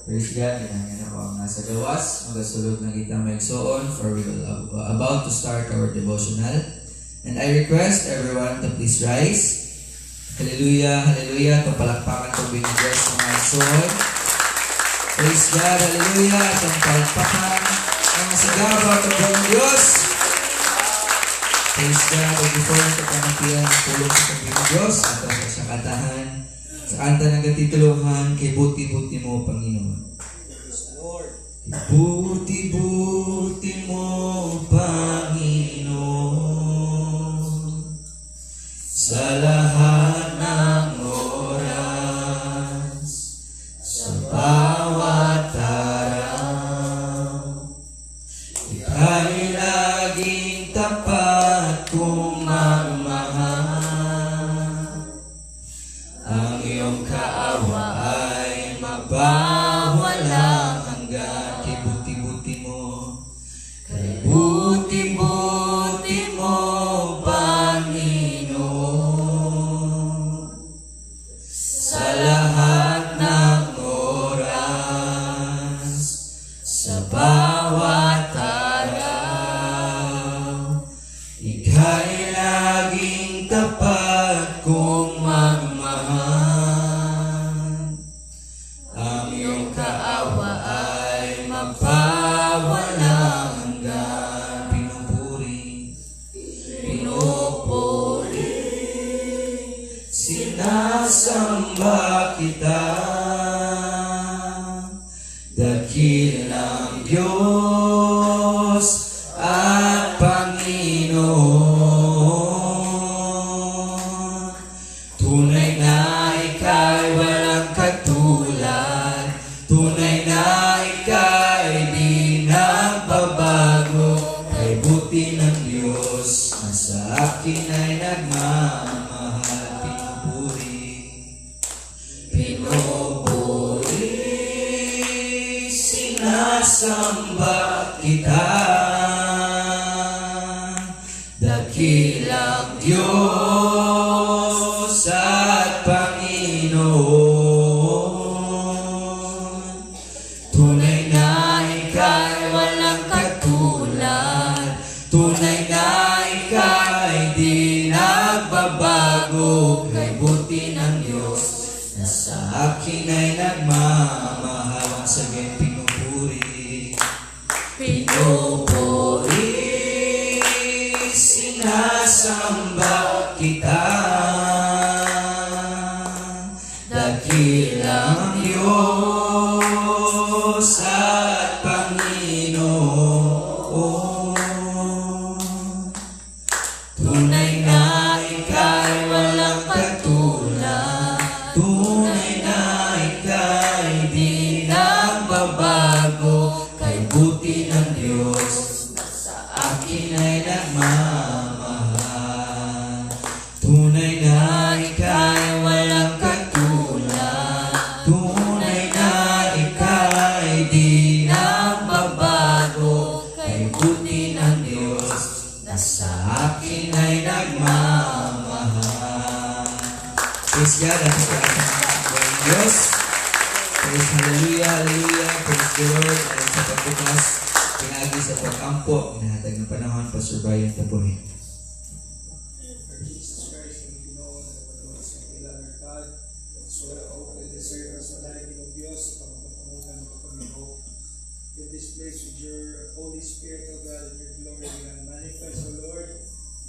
Praise God, ginangin ako ang nasa gawas, magasulod na kita maigsoon, for we will about to start our devotional. And I request everyone to please rise. Hallelujah, hallelujah. Kapalakpakan ko binigyan sa mga igsoon. Praise God, hallelujah. Itong palakpakan ang sigaba ito po ng Diyos. Praise God, before ito pamatiyan ang tulong sa ng Diyos, at sa katahan, sa kanta ng katituluhan, kay buti-buti mo, Panginoon. Buti-buti mo, Panginoon, sa lahat ng oras, sa bawat araw, ika'y laging tapat kong magmahal. Ang iyong kaawa ay magbawalang hanggan. Kay buti-buti mo, kay buti-buti mo, Panginoon, sa lahat ng oras, sa bawat araw, ika'y laging tapat kong magmahal. Ang iyong kaawa ay magpawalang hanggan. Pinupuri, sinasamba kita, dakilang Diyos at Panginoon. Tunay na ika'y walang katulad, tunay na ika'y di nagbabago. Kay buti ng Diyos na sa akin ay nagmamahal. Pinupuri, sinasamba kita, dakilang Diyos at Panginoon. Tunay na ika'y walang katulad, tunay na ika'y di nagbabago. Kay buti ng Diyos na sa akin ay nagmamahal. Once again, pinupuri, sinasamba kita, dakilang Diyos at Panginoon. Tunay na ika'y walang katulad, tunay na ika'y di nagbabago. Kay buti ng Diyos na sa akin ay nagmamahal. Tunay na ika'y walang katulad, tunay na ika'y di nagbabago. Kay buti ng Diyos na sa akin ay nagmamahal. Praise God, at sa Diyos. Praise, hallelujah, hallelujah. Praise the Lord. Ayon sa pagbukas, pinagi sa pagkampo, inahatag ng panahon, Pastor Brian Tabuhin. Jesus Christ, and we know na patuloy sa kailangan God. So, open the service sa daigin ng Diyos, sa pagpapangunan ng Panginoon. In this place with your Holy Spirit, O God, and your glory, and manifest, O Lord,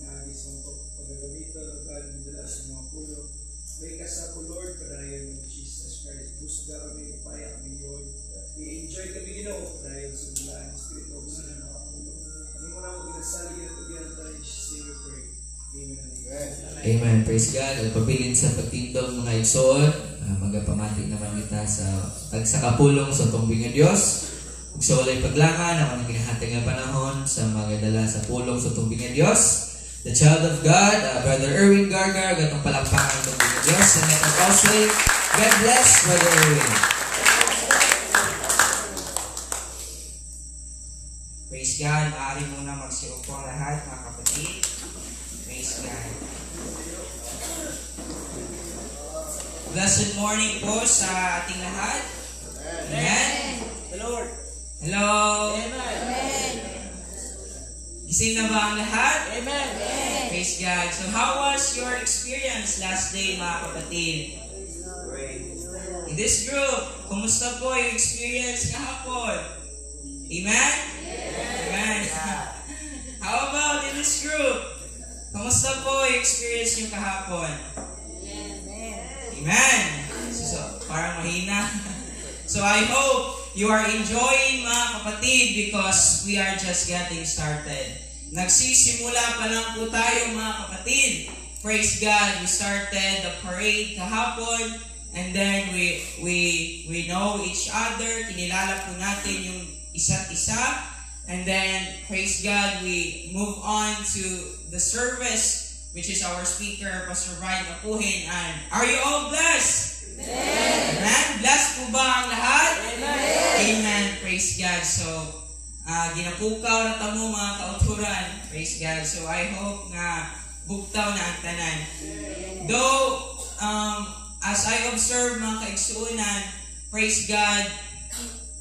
na agis mong paggagamito, O God, and dala sa mga pulo. May kasako, Lord, padayon ng Jesus Christ. Busga kami, ipaya kami, Lord. I-enjoy kami, Ginoo, dahil sa bulaan, Spirit of God, na nakapulo. Ano mo na mo ginasali ito, diyan tayo, say we pray. Amen. Amen. Praise God. At pabilin sa pagtindog mga igsoon, magapamati naman kita sa tagsakapulong sa tumbing ng Diyos. Ug sa walay paglangan, ako nang ginahatag nga panahon sa mga dala sa pulong sa tumbing ng Diyos. The child of God, Brother Erwin Gargar, gatong palakpakan ng tumbing ng Diyos. And let us also, God bless Brother Erwin. Praise God. Maaari muna magsiupo ang lahat, mga kapatid. Praise God. Blessed morning po sa ating lahat. Amen. Lord. Hello? Amen. Gising na ba ang lahat? Amen. Praise God. So how was your experience last day, mga kapatid? In this group, kumusta po yung experience kahapon? Amen? Amen. How about in this group? Kumusta po yung experience nyo kahapon? Amen. So, parang mahina. So I hope you are enjoying, mga kapatid, because we are just getting started. Nagsisimula pa lang po tayo, mga kapatid. Praise God. We started the parade kahapon, and then we know each other. Kinilala po natin yung isa't isa. And then, praise God, we move on to the service, which is our speaker, Pastor Brian Apuhin. And are you all blessed? Amen. Amen. Blessed po ba ang lahat? Amen. Amen. Praise God. So, ginapukaw na tamo, mga kauturan. Praise God. So, I hope nga bugtaw na ang tanan. Though, as I observe, mga kaigsuunan, praise God,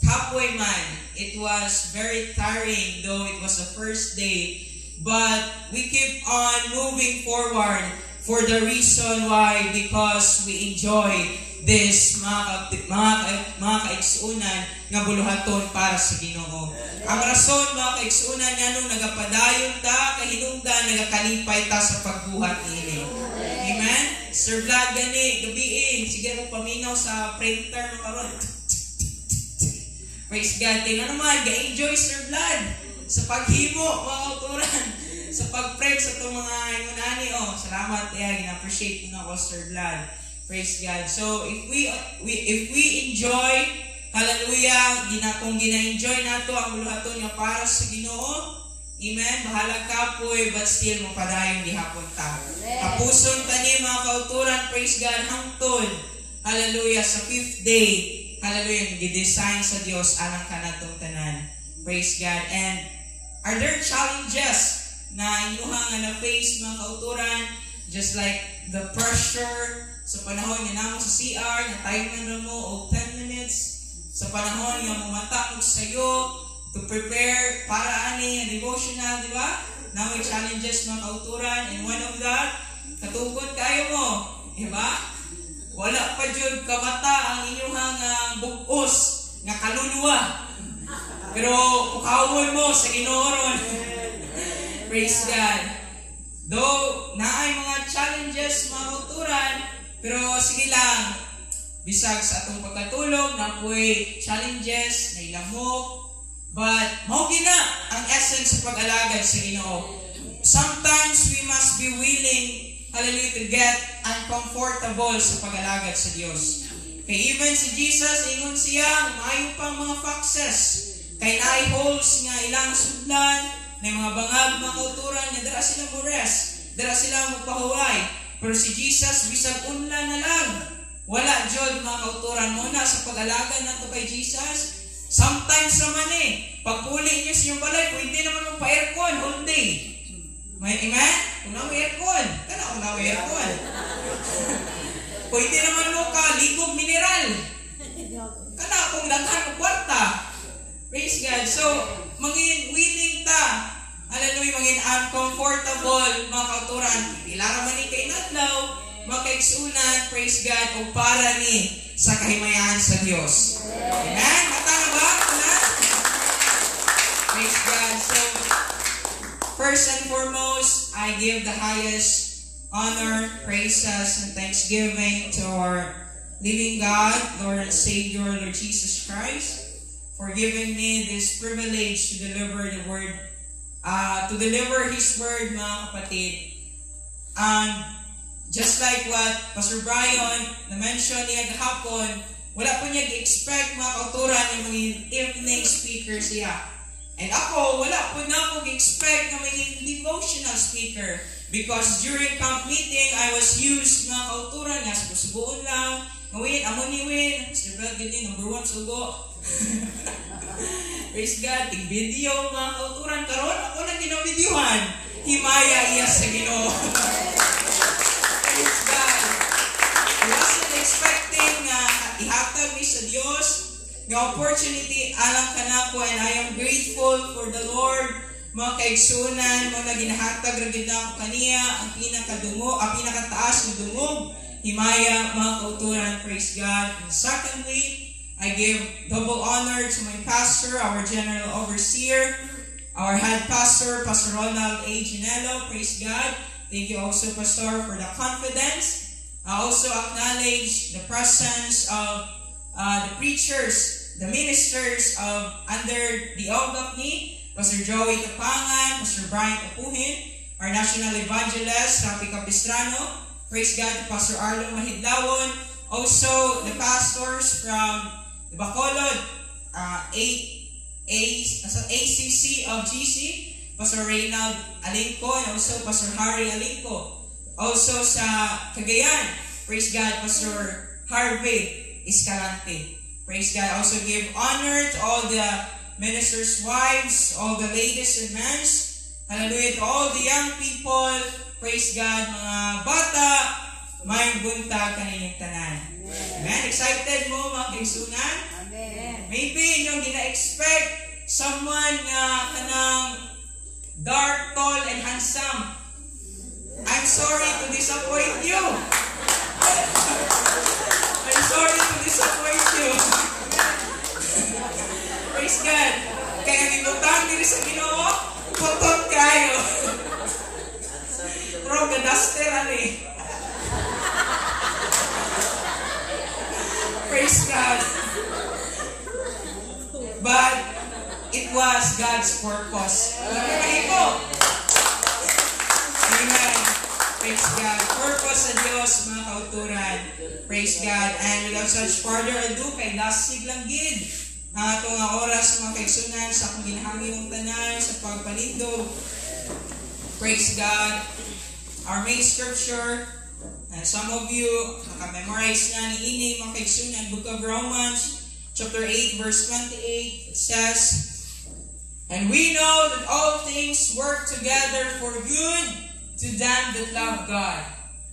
halfway man, it was very tiring, though it was the first day. But we keep on moving forward for the reason why, because we enjoy this mga kaigsuunan nga buluhaton para sa Ginoo. Ang rason, mga kaigsuunan, nga nung nagapadayon ta, kahinungdan, nagakalipay ta sa pagbuhat nini. Amen? Sir Vlad, gani, gabiin, sige mo paminaw sa printer mo karon. Praise God. Tingnan naman, ga-enjoy Sir Vlad sa paghimo, mga autoran, sa pag-pray sa itong mga imunani. Oh, salamat, gina-appreciate ko na ko, Sir Vlad. Praise God. So, if we enjoy, hallelujah, kung gina-enjoy nato ang buluhaton nga para sa Ginoo, amen, bahala ka po, but still, mapadayon gihapon ta. Kapuson tani, mga kauturan, praise God, hangtod, hallelujah, sa 5th day, hallelujah, gidesign sa Dios alang kanatong tanan. Praise God. And are there challenges na inyuhang nga na-face, mga kauturan? Just like the pressure sa panahon nga namo sa CR, na timer na mo o 10 minutes, sa panahon nga mumatapog sa'yo to prepare para ani devotional, di ba? Now may challenges, mga kauturan, and one of that, katugod kayo mo, di ba? Wala pa jud kamata ang inyuhang bugos nga kaluluwa. Pero pukawon mo sa Ginoo ron. Praise God. Though naay mga challenges, mga kauturan, pero sige lang, bisag sa atong pagkatulog, na po'y challenges, na ilamok, but mao gina ang essence sa pag-alagad sa Ginoo. Sometimes we must be willing, hallelujah, to get uncomfortable sa pag-alagad sa Diyos. Kay even si Jesus, ingon siya, maayo pang mga foxes, kay naay holes nga ilang sudlan, na mga bangag, mga kauturan, nga dara sila mo rest, dara sila magpahuway. Pero si Jesus, bisag unla na lang, wala jud, mga kauturan mo na sa pag-alagad nato kay Jesus. Sometimes naman pagpuli niyo sa inyong balay, pwede naman mong pa-aircon all day. May amen? Kung na may aircon. Kung na may aircon. Pwede naman mo ka, ligog mineral. Kung daghan mo kwarta. Praise God. So, mangin willing ta. Hallelujah, mangin uncomfortable, mga kauturan. Ilara man ni kay natlaw, mga kaigsunan, praise God, o para ni sa kahimayan sa Diyos. Amen? Mata na ba? Praise God. So, first and foremost, I give the highest honor, praises, and thanksgiving to our living God, Lord and Savior, Lord Jesus Christ, for giving me this privilege to deliver the word, to deliver His word, mga kapatid. Just like what Pastor Brian na-mention niya kahapon, wala po niya i-expect, mga kauturan, yung mga evening speaker siya. And ako, wala po na ako i-expect na maging devotional speaker. Because during camp meeting, I was used, mga kauturan, nga subuon lang, ngawin, amon ni Win, Mr. Brad, ganyan, number 1, sugo. Praise God, tig-video, mga kauturan, karon ako na ginabidyohan. Himaya iya sa Ginoo. Praise God. I wasn't expecting na ihatag mi sa Diyos nga opportunity alang kanako, and I am grateful for the Lord. Mga kaigsunan, mo na ginahatag ra gyud nako kaniya ang pinakataas nga dungog, himaya, mga kauturan. Praise God. And secondly, I give double honor to my pastor, our general overseer, our head pastor, Pastor Ronald A. Ginello. Praise God. Thank you also, Pastor, for the confidence. I also acknowledge the presence of the preachers, the ministers of under the Ogapni, Pastor Joey Tapangan, Pastor Brian Kapuhin, our national evangelist, Rafi Capistrano. Praise God, Pastor Arlo Mahidlawon. Also, the pastors from the Bacolod, ACC of GC, Pastor Reynald Alingco, and also Pastor Harry Alingco. Also sa Cagayan, praise God, Pastor Harvey Escalante. Praise God. Also give honor to all the ministers' wives, all the ladies and men. Hallelujah. To all the young people, praise God, mga bata, may buntag kaninyong tanan. Amen. Excited mo, mga kaigsunan? Amen. Maybe inyong gina-expect someone nga kanang dark, tall, and handsome. I'm sorry to disappoint you. I'm sorry to disappoint you. Praise God. Kaya nilutang diri sa Ginoo, putot kayo. Pero gadaster ani. Praise God. But it was God's purpose. Amen. Praise God. Purpose sa Diyos, mga kauturan. Praise God. And without such further ado, kay lasig lang gid ang ato nga oras, mga kaigsunan, sa akong ginahangin ng tanan, sa pagpalindog. Praise God. Our main scripture, and some of you naka-memorize na ni ini, mga kaigsunan, Book of Romans, chapter 8, verse 28, it says, "And we know that all things work together for good to them that love God."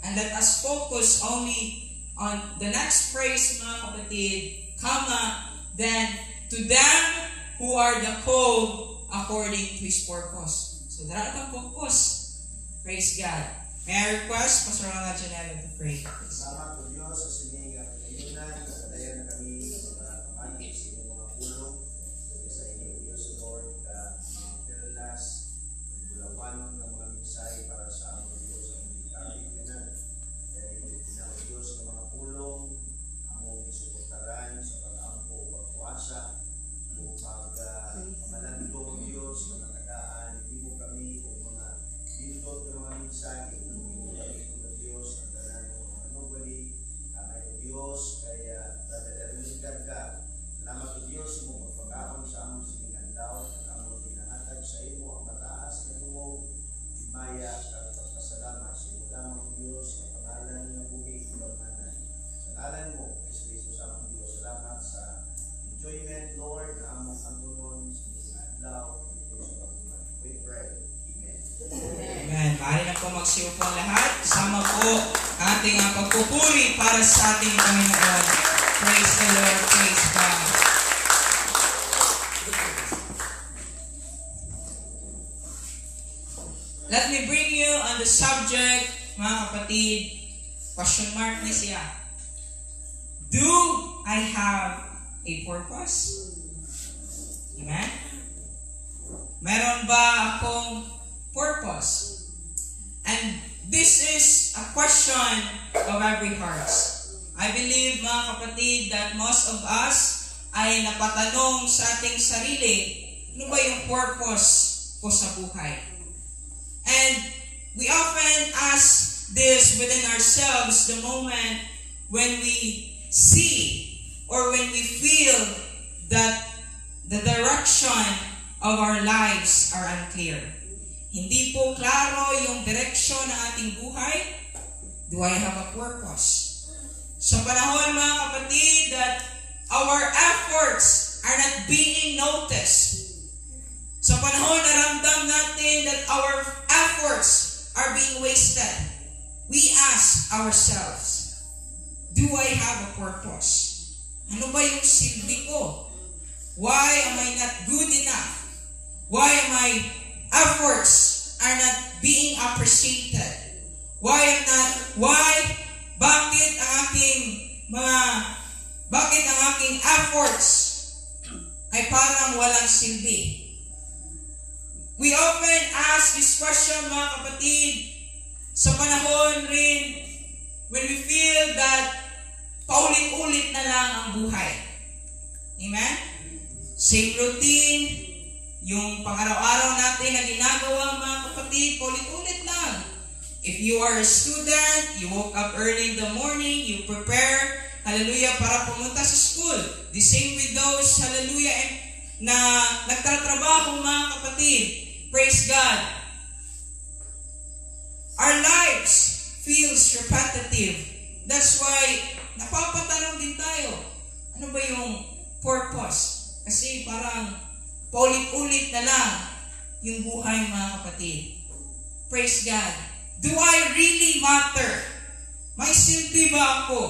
And let us focus only on the next phrase, mga kapatid, comma, then to them who are the called according to His purpose. So, dara ka focus. Praise God. May I request Pastor Ronald Ginello to pray. Salamat po Diyos sa sining kayunan, kasadayan na kami pamati sa inyong mga pulong, sa inyong Diyos Lord, mga perlas, bulawan ng mga minsay para sa among Diyos ang hindi kanan. Kaya pinaka Diyos ng mga pulong, among isuportaran sa pag-ampo o pagkuasa, upang malandong Diyos na matagaan, hindi mo kami o mga bindot ng mga minsay, Diyos, ang tanan ng mga nobody, kamay o Diyos, kaya dadaliligan ka. Salamat o Diyos, mo magpag-ahon sa among siningandaw, at among pinahatag sa imo ang mataas na tungong, himaya at pagpasalamat sa imo lamang Diyos, sa pangalan ng buhay kulanganan. Sa ngalan mo, Kristo sa among Diyos, salamat sa enjoyment, Lord, na among kangunon sa mga adlaw, dito sa kabuhan. We pray. Amen. Maaari na po magsiupo ang lahat. Kasama po ang ating pagpupuri para sa ating Panginoon. Praise the Lord. Praise God. Let me bring you on the subject, mga kapatid, question mark na siya. Do I have a purpose? Amen? Meron ba akong purpose? And this is a question of every heart. I believe, mga kapatid, that most of us ay napatanong sa ating sarili, ano ba yung purpose ko sa buhay? And we often ask this within ourselves the moment when we see or when we feel that the direction of our lives are unclear. Hindi po klaro yung direksyon ng ating buhay. Do I have a purpose? Sa panahon, mga kapatid, that our efforts are not being noticed. Sa panahon na ramdam natin that our efforts are being wasted, we ask ourselves, do I have a purpose? Ano ba yung silbi ko? Why am I not good enough? Why my efforts are not being appreciated? Bakit ang aking efforts ay parang walang silbi? We often ask this question, mga kapatid, sa panahon rin when we feel that paulit-ulit na lang ang buhay. Amen? Same routine, yung pang-araw-araw natin na ginagawa, mga kapatid, paulit-ulit lang. If you are a student, you woke up early in the morning, you prepare, hallelujah, para pumunta sa school. The same with those, hallelujah, na nagtatrabaho, mga kapatid. Praise God. Our lives feels repetitive. That's why napapatanong din tayo. Ano ba yung purpose? Kasi parang paulit-ulit na lang yung buhay, mga kapatid. Praise God. Do I really matter? May silbi ba ako?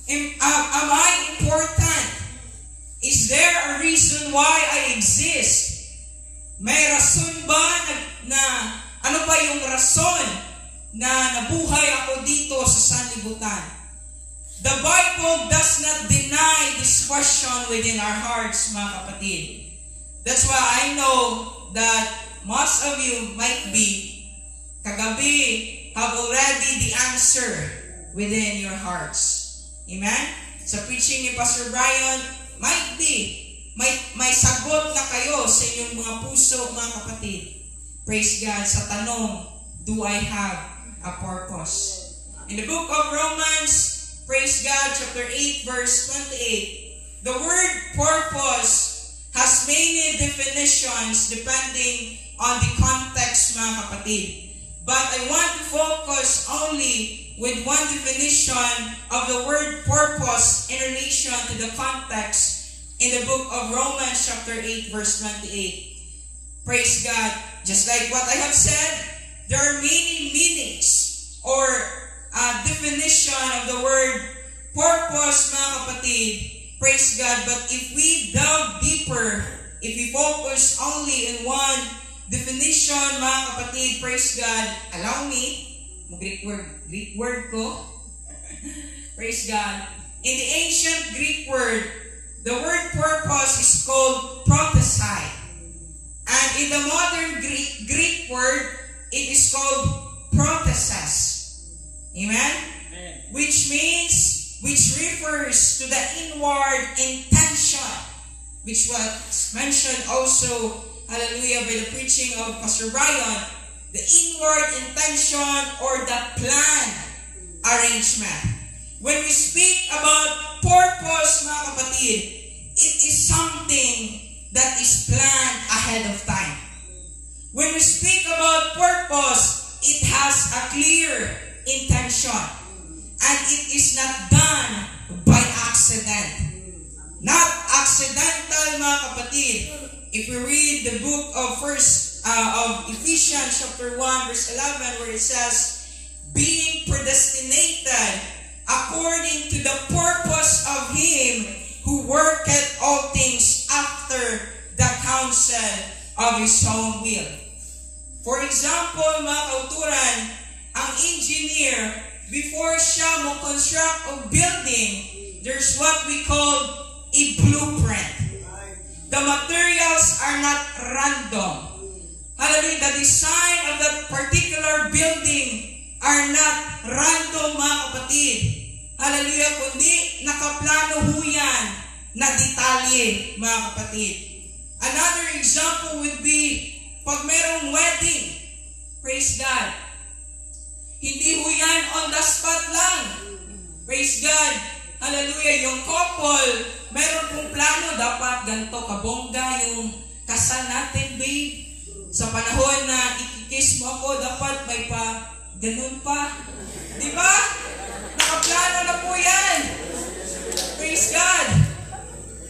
Am I important? Is there a reason why I exist? May rason ba na ano ba yung rason na nabuhay ako dito sa sanlibutan? The Bible does not deny this question within our hearts, mga kapatid. That's why I know that most of you might be kagabi have already the answer within your hearts. Amen? Sa preaching ni Pastor Brian, might be may sagot na kayo sa inyong mga puso, mga kapatid. Praise God sa tanong, do I have a purpose? In the book of Romans, praise God, chapter 8, verse 28, the word purpose has many definitions depending on the context, mga kapatid. But I want to focus only with one definition of the word purpose in relation to the context in the book of Romans chapter 8 verse 28. Praise God. Just like what I have said, there are many meanings or definition of the word purpose, mga kapatid. Praise God. But if we delve deeper, if we focus only in one definition, mga kapatid, praise God, allow me, Greek word ko. Praise God. In the ancient Greek word, the word purpose is called prophesy. And in the modern Greek word, it is called prothesis. Amen? Which refers to the inward intention, which was mentioned also, hallelujah, by the preaching of Pastor Brian, the inward intention or the plan arrangement. When we speak about purpose, mga kapatid, it is something that is planned ahead of time. When we speak about purpose, it has a clear intention. And it is not done by accident. Not accidental, mga kapatid. If we read the book of Ephesians chapter 1 verse 11 where it says, being predestinated according to the purpose of Him who worketh all things after the counsel of His own will. For example, mga kauturan, ang engineer, before siya mo-construct o building, there's what we call a blueprint. The materials are not random. Hallelujah, the design of that particular building are not random, mga kapatid. Hallelujah, kundi nakaplano ho yan na detalye, mga kapatid. Another example would be pag mayroong wedding. Praise God. Hindi ho yan on the spot lang. Praise God. Hallelujah, yung couple, meron pong plano, dapat ganito kabongga yung kasal natin, babe. Sa panahon na ikikiss mo ako, dapat may pa, ganun pa. Diba? Nakaplano na po yan. Praise God.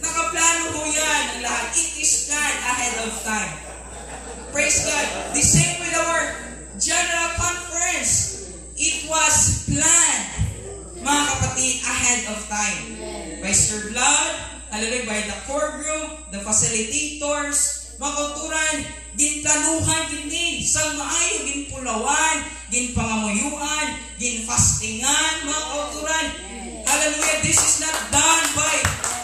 Nakaplano po yan ang lahat. It is planned ahead of time. Praise God. The same with our general conference. It was planned, mga kapatid, ahead of time. By Sir Vlad, hallelujah, by the core group, the facilitators, mga kauturan, ginplanuhan gini sa maayo, ginpulawan, ginpangamuyuan, ginfastingan, mga kauturan. Hallelujah, this is not done by,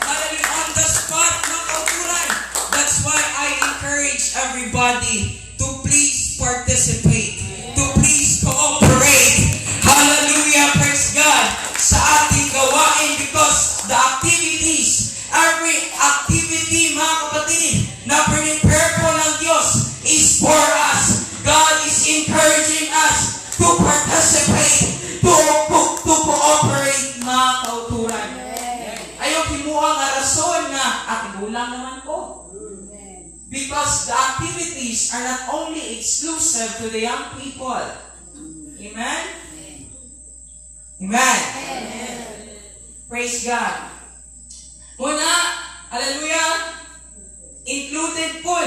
hallelujah, on the spot, mga kauturan. That's why I encourage everybody to please participate, to please cooperate. Hallelujah, praise God, sa ating gawain, because the activities, every activity, mga kapatid, na prepare po ng Diyos is for us. God is encouraging us to participate, to cooperate, mga kauturan. Ayaw himuha nga rason na gulang naman ko. Because the activities are not only exclusive to the young people. Amen? Amen. Praise God. Muna, hallelujah, included po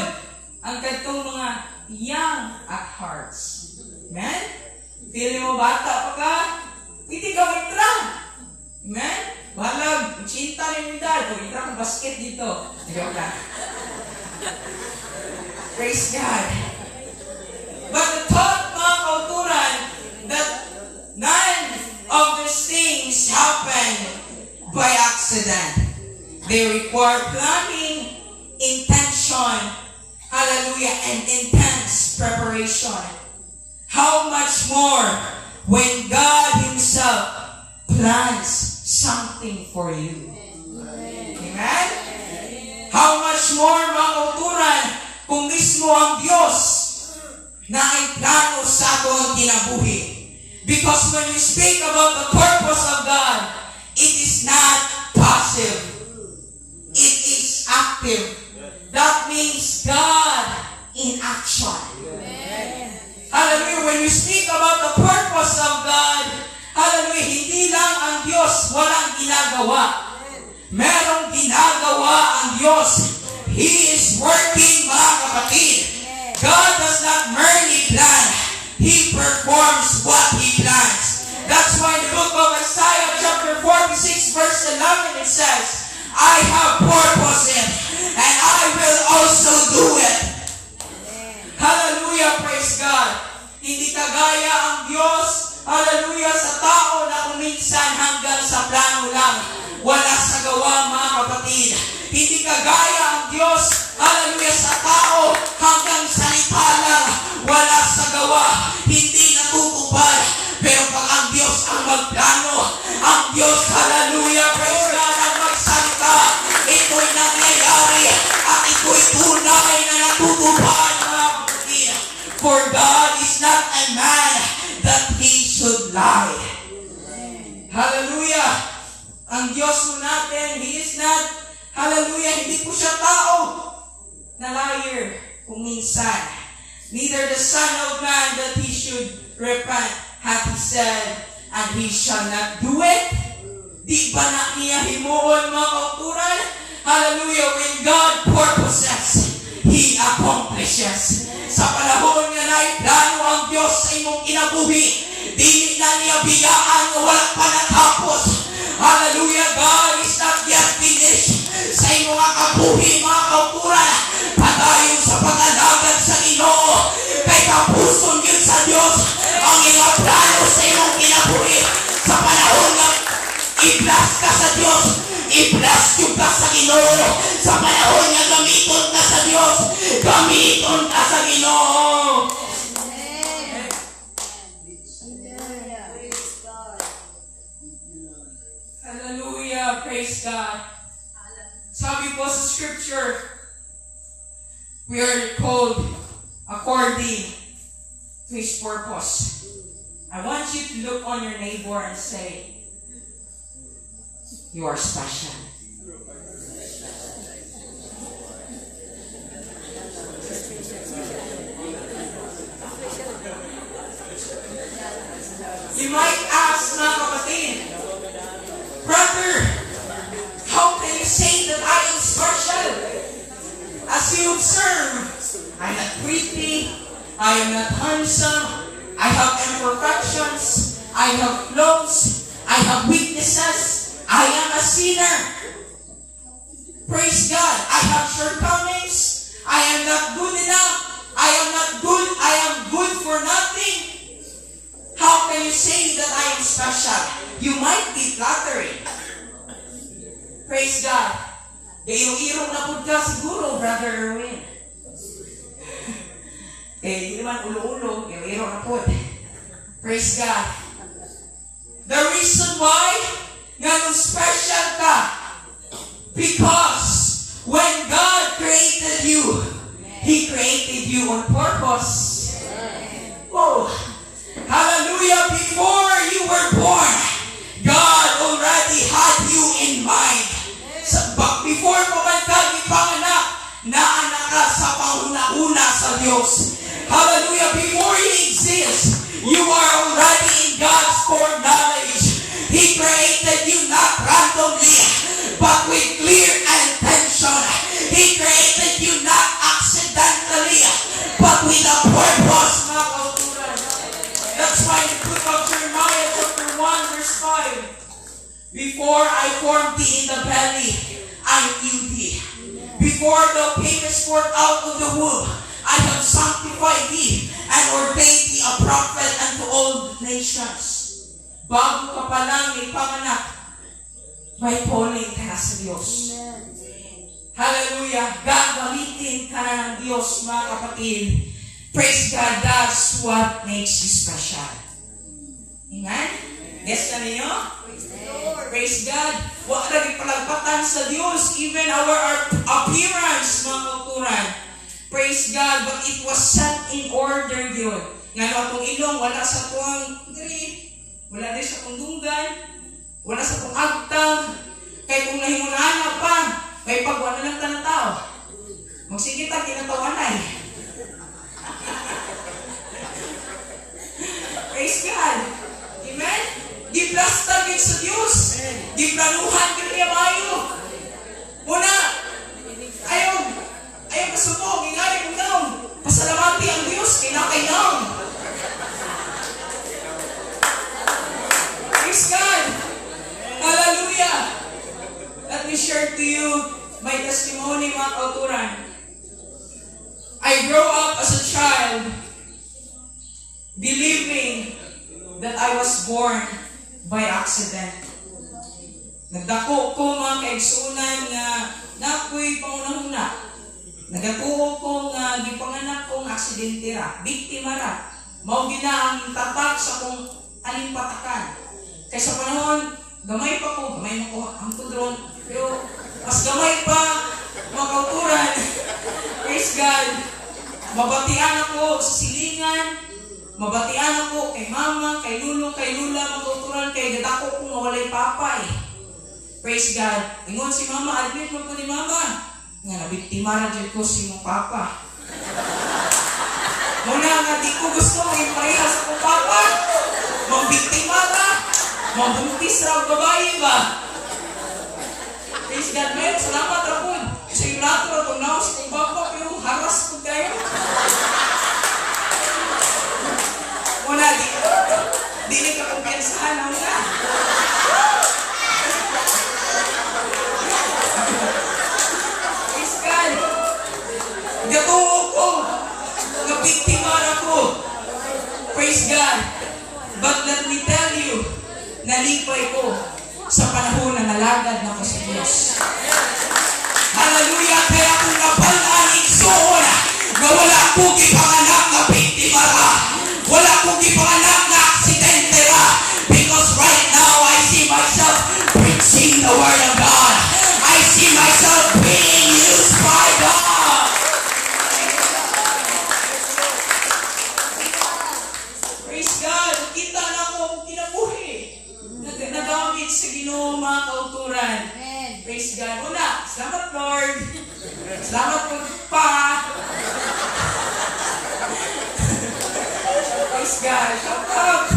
ang katong mga young at hearts. Amen? Feeling mo bata pa ka? Hindi ka mitra. Amen? Balag, cinta rin yung dad. O, itra kong basket dito. Joke lang. Praise God. But the thought, mga kauturan, that none of these things happen by accident. They require planning, intention, hallelujah, and intense preparation. How much more when God Himself plans something for you? Amen? How much more, mga kauturan, kung mismo ang Diyos na ay plano sa ato ang kinabuhi. Because when we speak about the purpose of God, it is not passive. It is active. That means God in action. Hallelujah. When we speak about the purpose of God, hallelujah, hindi lang ang Diyos walang ginagawa. Merong ginagawa ang Diyos. He is working, mga kapatid. God does not merely plan. He performs what He plans. That's why in the book of Isaiah chapter 46 verse 11 it says, I have purpose it, and I will also do it. Hallelujah, praise God. Hindi kagaya ang Diyos, hallelujah, sa tao na kuminsan hanggang sa plano lang. Wala sa gawa, mga kapatid. Hindi kagaya ang Diyos, hallelujah, sa tao hanggang salita lang. Wala sa gawa. Hindi natutupad. Pero pag ang Diyos ang magplano, ang Diyos, hallelujah, praise God, ang magsalita, ito'y nangyayari at ito'y tunay na natutupad, mga kapatid. For God is not a man that He should lie. Hallelujah. Ang Diyos po natin, He is not, hallelujah, hindi po siya tao na liar kung minsan. Neither the Son of Man that He should repent, hath He said, and He shall not do it. Di ba na niya himuon, mga kauturan? Hallelujah, when God purposes, He accomplishes. Sa panahon nga na plano ang Diyos sa imong kinabuhi, di na niya biyaan o wala pa natapos. Hallelujah, God is not yet finished sa imong kabuhi, mga kauturan. Padayon sa pag-alagad sa Ginoo, kay kapuson yun sa Diyos ang iyong plano sa imong kinabuhi. Sa panahon nga i-bless ka sa Diyos, i-bless yung ka sa Ginoo. Sa panahon nga gamiton ka sa Diyos, gamiton ka sa Ginoo. Hallelujah, praise God. Sabi po sa scripture, we are called according to His purpose. I want you to look on your neighbor and say, you are special. You might ask, mga kapatid, brother, how can you say that I am special? As you observe, I'm not pretty, I am not handsome, I have imperfections, I have flaws, I have weaknesses, I am a sinner. have shortcomings. I am not good enough. I am not good. I am good for nothing. How can you say that I am special? You might be flattering. Praise God. Gayong-irong na po ka siguro, Brother Erwin. Di naman ulo-ulo, gayong-irong na po. Praise God. The reason why ganun special ka, because when God created you, He created you on purpose. Oh, hallelujah. Before you were born, God already had you in mind. Before pa man ka ipanganak, naanak ka sa panguna-una sa Diyos. Hallelujah. Before you exist, you are already in God's foreknowledge. He created you not randomly, but with clear intention. He created you not accidentally, but with a purpose. That's why the book of Jeremiah chapter 1 verse 5. Before I formed thee in the belly, I knew thee. Before thou camest forth out of the womb, I have sanctified thee and ordained thee a prophet unto all nations. Bago ka pa lang ipanganak, may calling ka na sa Diyos. Hallelujah. Gagamitin ka na ng Diyos, mga kapatid. Praise God. That's what makes you special. Amen? Yes na ninyo? Praise God. Huwag na ipalagpatan sa Diyos, even our appearance, mga kauturan. Praise God. But it was set in order yun. Nga no, atong ilong, wala sa tuwang diri, wala din sa tundungan, wala sa tong agtang, kay kung nahimunaan pa, may pagwala lang ta ng tao. Magsige ta, kinatawanay. Praise God. Amen? Giplastag yun sa Diyos. Giplanuhan yun niya mayo. Muna, ayaw kasubog, ingay mo daw. Pasalamati ang Diyos, kinakainaw. Praise God. Hallelujah. Let me share to you my testimony, mga kauturan. I grew up as a child believing that I was born by accident. Nagdako ko mga kaigsunan nga nakoy pangunahuna. Nagatuo ko nga gipanganak kong aksidente ra, biktima ra. Mao gina ang tatak sa kong alimpatakan. Kaya sa panahon, gamay pa ko, gamay mo ko ang tudron, pero mas gamay pa, mga kauturan. Praise God. Mabatian ako sa silingan, mabatian ako kay mama, kay lulo, kay lula, mga kauturan, kay gadako kong walay papay. Praise God. Ingon si mama, admit mo ko ni mama, nga nabiktima na dyan ko si mong papa. Muna nga di ko gusto ipareha sa kong papa, mambiktima na, mabuntis raw babae ba? Praise God, man. Salamat rapon. Sa yung lato na itong naos kong bapa, pero haras ko kayo. Muna, di na ka kumpiyansahan na muna. Praise God. Gatuo ko. Nabiktima na ko. Praise God. But let me tell you, nalipay ko sa panahon na nalagad na ko sa Diyos. Hallelujah! Kaya kung nabalaan igsoon na wala ko gipanganak na biktima ra, wala ko gipanganak na aksidente ra, because right now I see myself preaching the Word of God. I see myself being used by God. Praise God! Kita na ko kinabuhi. Nagamit sa Ginoo, mga kauturan. Praise God. Una, salamat Lord. Salamat po pa. Praise God. Shout out.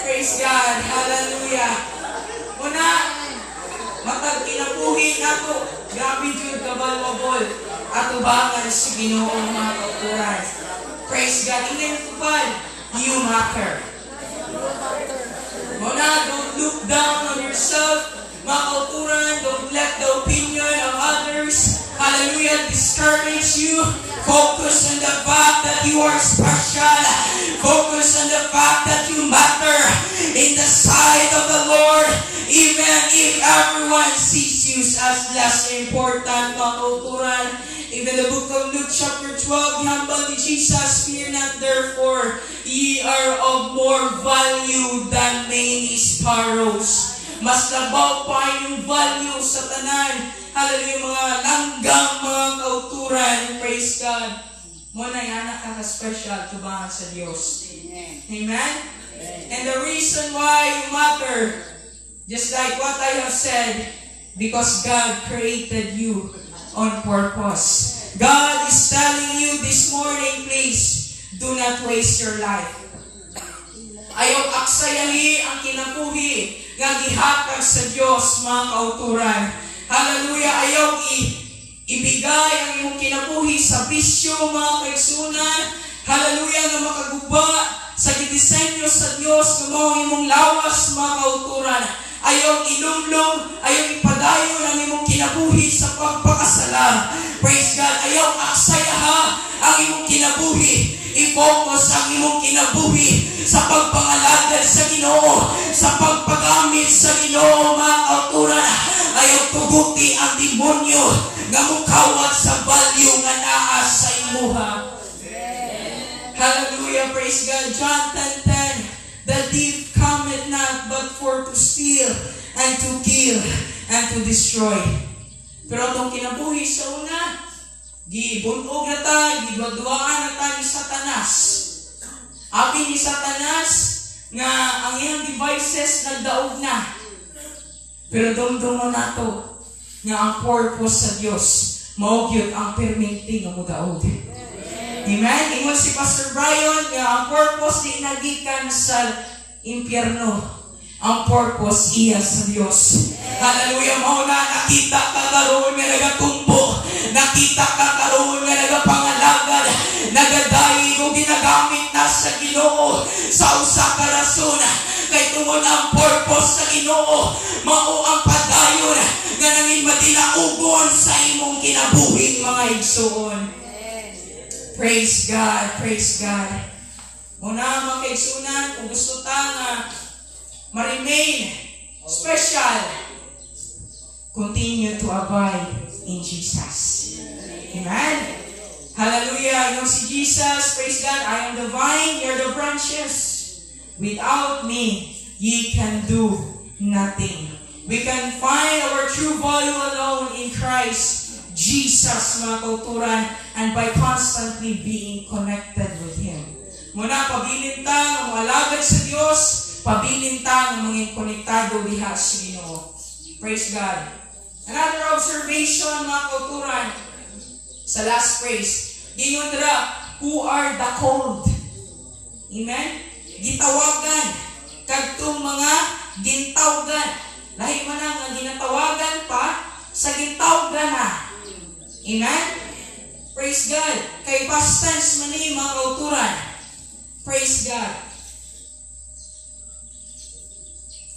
Praise God. Hallelujah. Una, matag kinabuhi na ko. Grabe Jude kabal-wabol. At ubangan sa Ginoo, mga kauturan. Praise God. Hindi natupad. You matter. Muna, don't look down on yourself. Mga kauturan, don't let the opinion of others encourage you. Focus on the fact that you are special. Focus on the fact that you matter in the sight of the Lord. Even if everyone sees you as less important, mga kauturan. Even the book of Luke chapter 12, humble ni Jesus, fear not therefore, ye are of more value than many sparrows. Mas labaw pa yung value sa tanan. Hallelujah, mga langgang, mga kauturan. Praise God. Muna yung anak ka special tubangan sa Diyos. Amen? And the reason why you matter, just like what I have said, because God created you on purpose. God is telling you this morning, please, do not waste your life. Ayaw aksayahi ang kinabuhi nga gihatag sa Dios, mga kauturan. Hallelujah, ayaw ibigay ang imong kinabuhi sa bisyo, mga kaigsunan. Hallelujah, nga makaguba sa gidisenyo sa Dios nga mao ang imong lawas, mga kauturan. Ayaw ilumlom, ayaw ipadayon ang imong kinabuhi sa pagpakasala. Praise God. Ayaw aksayaha ang imong kinabuhi. I-focus ang imong kinabuhi sa pagpangalagad sa Ginoo, sa pagpagamit sa Ginoo, mga kauturan. Ayaw tuguti ang demonyo nga mukawat sa value nga naa sa imuha. Hallelujah. Praise God. John 10:10. The thief cometh not but for to steal and to kill and to destroy. Pero itong kinabuhi sa una, gibunog na ta, gidwadwaan na ta ni Satanas. Abi ni Satanas nga ang iyang devices nagdaog na. Pero dumdumo na to nga ang purpose sa Dios maugyot ang perminting nga mudaog. Amen? Ingon si Pastor Brian nga ang purpose di nagikan sa impyerno. Ang purpose iya sa Dios. Hallelujah. Mao na nakita ka karon nga nagatumbo. Nakita ka karon nga nagapangalagad. Nagadayi kung ginagamit na sa Ginoo sa usa ka rason. Kay tungod ang purpose sa Ginoo mao ang padayon nga nangin matinaugon sa imong kinabuhi, mga igsoon. Praise God, praise God. Muna mga kaigsunan, kung gusto ta nga ma-remain special, continue to abide in Jesus. Amen? Hallelujah. Yung si Jesus, praise God, I am the vine, you're the branches. Without me, ye can do nothing. We can find our true value alone in Christ Jesus, mga kauturan, and by constantly being connected with Him. Muna, pabilin ta, malagad sa Diyos, pabilin ta ng mga konektado diha sa Ginoo. Praise God. Another observation, mga kauturan, sa last praise, gingon dira, who are the called? Amen? Gitawagan. Kadtong mga gintawgan. Lahi man nga ginatawagan pa, sa gintawgan na. Amen? Praise God. Kay past tense man ni mga kauturan. Praise God.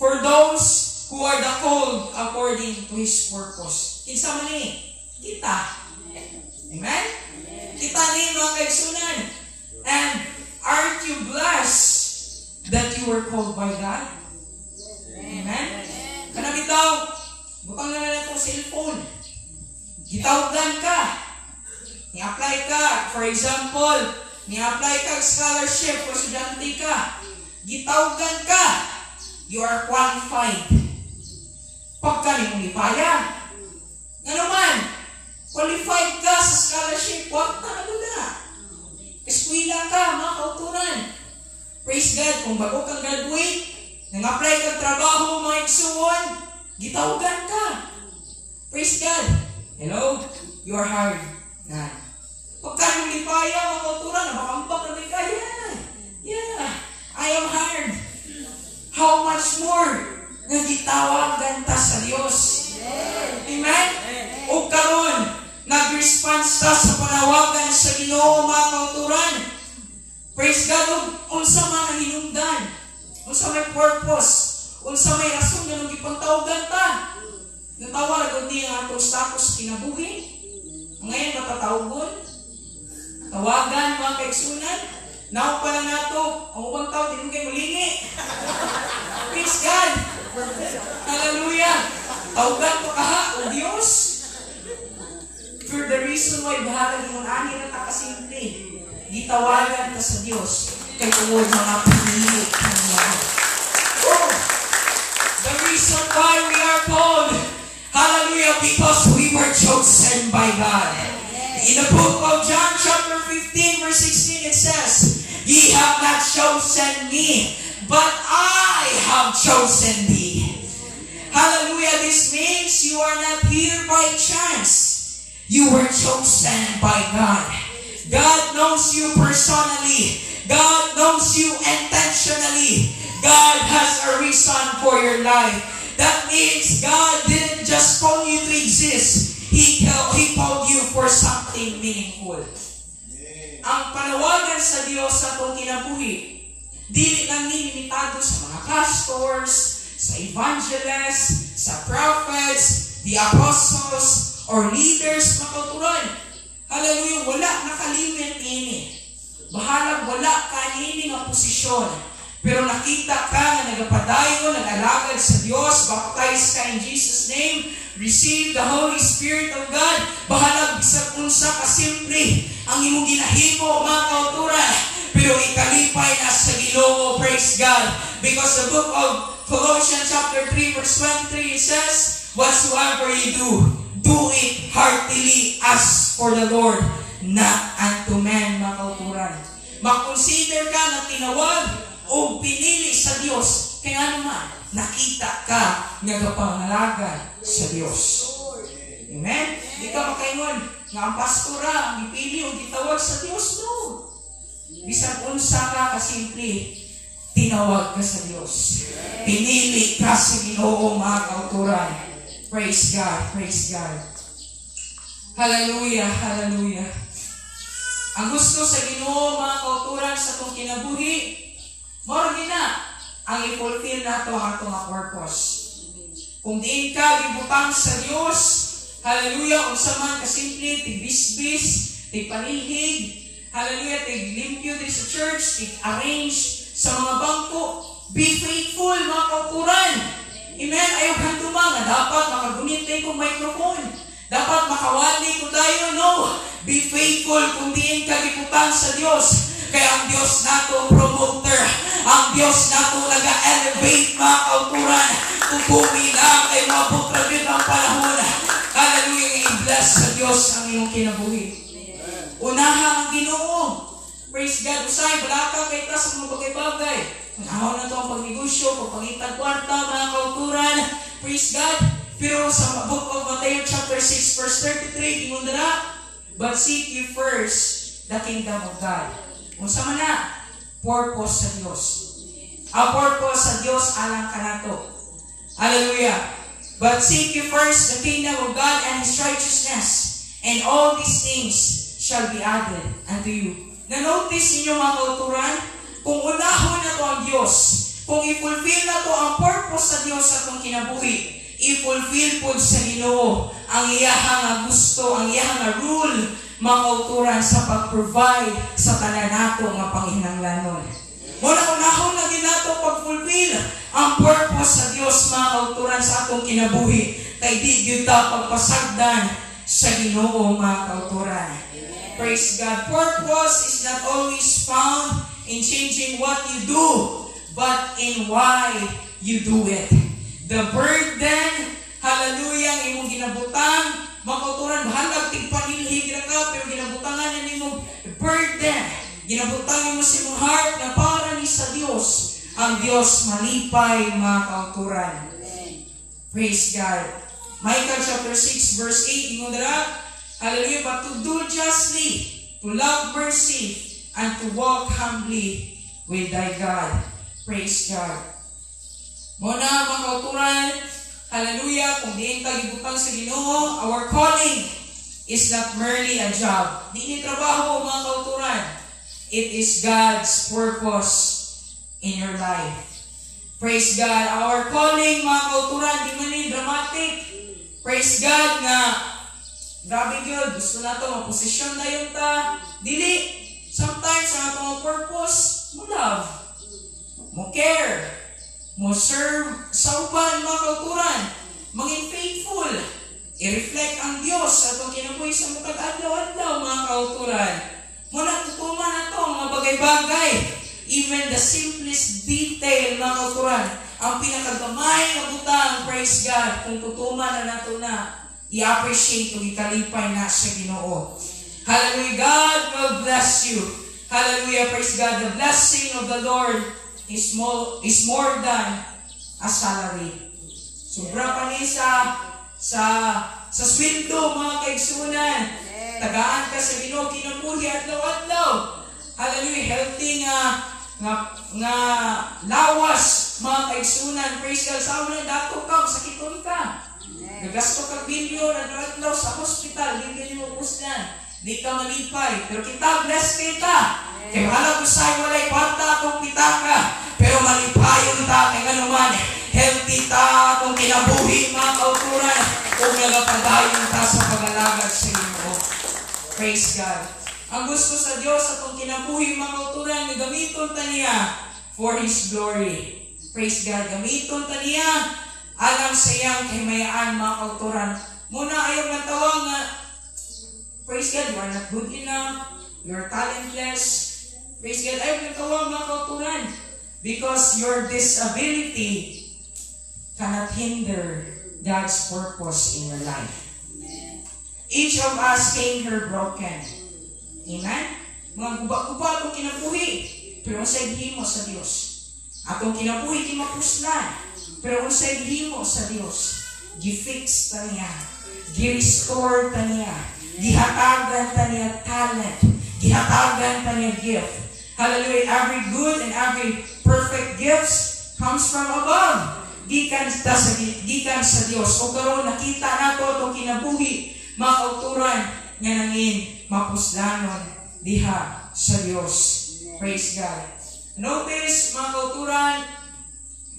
For those who are the called according to His purpose. Kinsa man ni? Kita. Amen? Kita ni mga kaigsunan. And aren't you blessed that you were called by God? Amen? Kanang bitaw, butang na lang itong cellphone. Gitawgan ka. Ni-apply ka. For example, ni-apply ka scholarship o estudyante ka. Gitawgan ka. You are qualified. Pagka ni mong ipaya. Nga naman, qualified ka sa scholarship. Huwag na na. Eskwila ka, mga kauturan. Praise God, kung bago kang graduate, nang-apply kang trabaho, mga igsuon, gitawgan ka. Praise God. Hello? You are hired. Na. Pagka nung lipaya, mga kauturan, nabakampak na may kaya. Yeah. I am hired. How much more nga gitawagan ta sa Dios? Amen? O karon, nag-response ta sa panawagan sa Ginoo, mga kauturan. Praise God. Unsa man ang hinungdan. Unsa may purpose. Unsa may rason nga gipangtawagan ta. Natawa na kundi ang atong status kinabuhi. Ngayon, matatawgon. Tawagan, mga kaigsunan. Now pala nato, ang ubang tao, di mo kayo malingi. Praise God. Hallelujah. Tawagan ko kaha, o Diyos. For the reason why bahalag yung ani na takasimple. Gitawagan ka sa Diyos. Kay tungod mga pinili ng mga. Oh! The reason why we are called, hallelujah, because we were chosen by God. In the book of John chapter 15 verse 16 it says, Ye have not chosen me, but I have chosen thee. Hallelujah, this means you are not here by chance. You were chosen by God. God knows you personally. God knows you intentionally. God has a reason for your life. That means God didn't just call you to exist. He called you for something meaningful. Ang panawagan sa Diyos sa atong kinabuhi, dili lang limitado sa mga pastors, sa evangelists, sa prophets, the apostles, or leaders, makauturan. Hallelujah, wala nakalimit ini. Bahalag wala kanini nga posisyon. Pero nakita ka nga nagapadayo, nag-alagad sa Diyos, baptize ka in Jesus' name, receive the Holy Spirit of God, bahalag bisag unsa ka simple ang imong ginahimo, mga kauturan. Pero ikalipay na sa Ginoo, praise God. Because the book of Colossians chapter 3 verse 23 it says, whatsoever you do it heartily as for the Lord, not unto men, mga kauturan. Makonsider ka na tinawag o pinili sa Diyos, kaya naman, nakita ka nga kapangalagan sa Diyos. Amen? Di ka makaingon nga ang pastora, ang ipili o gitawag sa Diyos, no. Bisag unsa ka kasimple, tinawag ka sa Diyos. Pinili ka sa Ginoo, mga kauturan. Praise God, praise God. Hallelujah, hallelujah. Ang gusto sa Ginoo, mga kauturan, sa itong kinabuhi, more na ang i-fulfill nato ang atong purpose. Kung diin ka gibutang sa Dios, hallelujah, unsa man kasimple, tigbisbis, tigpanilhig, hallelujah, tiglimpyo din sa church, tig-arrange sa mga bangko, be faithful, mga kauturan. Amen, ayaw handuma nga dapat makagunit tayo kong microphone. Dapat makawali ko tayo, no. Be faithful kung diin ka gibutang sa Dios. Kaya ang Diyos nato promoter, ang Diyos nato naga-elevate, mga kauturan. Kung bumilang ay mabot na din ang panahon, hallelujah, i-bless sa Diyos ang iyong kinabuhi. Unaha ang Ginoo. Praise God. Usay, balaka kay ta sa mga bagay-bagay. Unahaw na ito ang pagnegosyo, pagpangitag kwarta, mga kauturan. Praise God. Pero sa book of Matthew chapter 6 verse 33, tingnan na, but seek you first the kingdom of God. Kung sama na, purpose sa Diyos. Ang purpose sa Diyos alang ka na to. Hallelujah. But seek you first the kingdom of God and His righteousness, and all these things shall be added unto you. Na-notice ninyo, mga kauturan, kung unahon na to ang Diyos, kung i-fulfill na to ang purpose sa Diyos sa itong kinabuhi, i-fulfill po sa Ginoo ang iyahang gusto, ang iyahang rule, mga kauturan sa pag-provide sa tanan nato nga panghinanglanon. Muna unahon na din nato pag-fulfill ang purpose sa Dios, mga kauturan, sa atong kinabuhi. Kay di gyud ta pagpasagdan sa Ginoo, mga kauturan. Praise God. Purpose is not always found in changing what you do, but in why you do it. The burden, hallelujah, ang imong ginabutang, mga kauturan, bahalag tigpanilhig na ka, pero ginabutangan na nimong burden. Ginabutang mo sa imong heart na para ni sa Diyos. Ang Diyos malipay, mga kauturan. Praise God. Micah chapter 6 verse 8, ingon dara, hallelujah, but to do justly, to love mercy, and to walk humbly with thy God. Praise God. Muna, mga kauturan, hallelujah, kung diin ka gibutang sa Ginoo, our calling is not merely a job. Di ni trabaho, mga kauturan. It is God's purpose in your life. Praise God. Our calling, mga kauturan, di man ni dramatic. Praise God nga grabe yun, gusto na to, maposisyon na yun ta. Dili, sometimes ang atong purpose, mo love, mo care, mo serve sa uban, mga kauturan, maging faithful, i-reflect ang Diyos sa atong kinabuhi sa mutag adlaw-adlaw, mga kauturan. Muna tutuman na to, mga bagay-bagay, even the simplest detail, mga kauturan, ang pinakagamay na butang, praise God, kung tutuman na nato na, i-appreciate kung ikalipay na sa Ginoo. Hallelujah, God will bless you. Hallelujah, praise God. The blessing of the Lord is more than a salary. Sobra pa ni sa sweldo, mga kaigsunan. Tagaan ka sa Ginoo, kinabuhi adlaw-adlaw. Hallelujah, healthy nga lawas, mga kaigsunan. Praise God, sa mga dato ka, sakiton ka. Nagasto ka bilyon, adlaw sa hospital, hindi mo upusnan. Di ka malipay, pero kita, bless kita. Kaya mahala ko sa'yo, walay parta akong pitaka, pero malipayon ta, kaya naman, healthy ta, akong kinabuhi, mga kauturan, kung nagapadayon ta sa pag-alagad sa inyo. Praise God. Ang gusto sa Diyos, akong kinabuhi, mga kauturan, gamiton ta niya for His glory. Praise God. Gamiton ta niya, alam sa iyang kahimayaan, mga kauturan. Muna ayaw matawag nga, praise God, you are not good enough, you are talentless. Praise God, ayaw matawag, mga kauturan. Because your disability cannot hinder God's purpose in your life. Each of us came here broken. Amen? Mga guba-guba atong kinabuhi, pero sa mo sa Diyos. Atong kinabuhi, di mapuslan. Pero kung sa mo sa Diyos, gi-fix ta niya, gi-restore ta niya, gihatagan ta niya talent, gihatagan ta niya gift. Hallelujah, every good and every perfect gifts comes from above. Gikan sa Diyos. O karon nakita nato itong kinabuhi, mga kauturan, nga nangin mapuslanon diha sa Diyos. Praise God. Notice, mga kauturan,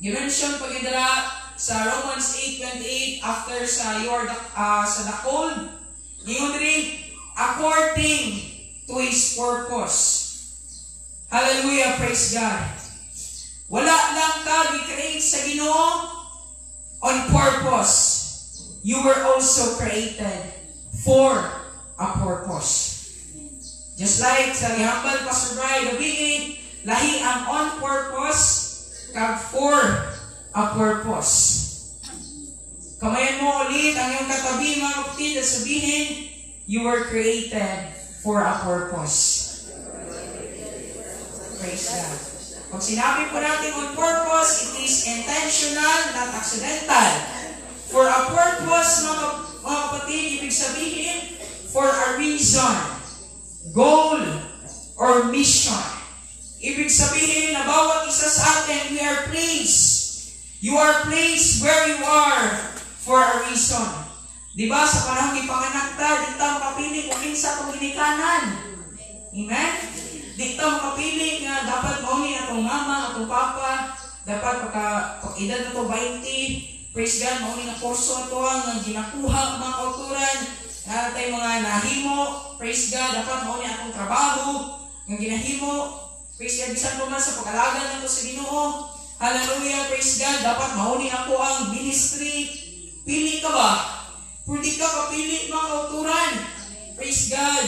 i-mention pagidala sa Romans 8:28 after sa sa the cold, according to His purpose. Hallelujah, praise God. Wala lang ka i-create sa Ginoo on purpose. You were also created for a purpose. Just like sa gihambal Pastor Brian Gabingin, lahi ang on purpose kag for a purpose. Kamayan mo ulit ang iyong katabi, mga kapatid, at sabihin, you were created for a purpose. Praise God. Pag sinabi po natin on purpose, it is intentional, not accidental. For a purpose, mga kapatid, ibig sabihin, for a reason, goal, or mission. Ibig sabihin na bawat isa sa atin, we are placed. You are placed where you are for a reason. Diba, sa panahon ni panganak ta, di ta makapili kung kinsa itong ginikanan. Amen? Di ta makapili nga dapat mauni atong mama, atong papa, dapat pagka-edad na to 20, praise God, mauni na kurso ato ang ginakuha, mga kauturan, na tayo mga nahimo, praise God, dapat mauni atong trabaho, ang ginahimo, praise God, bisan po man sa pag-alaga na to sa Ginoo. Hallelujah, praise God, dapat mauni ako ang ministry. Pili ka ba? Pwede ka kapili, mga kauturan. Praise God.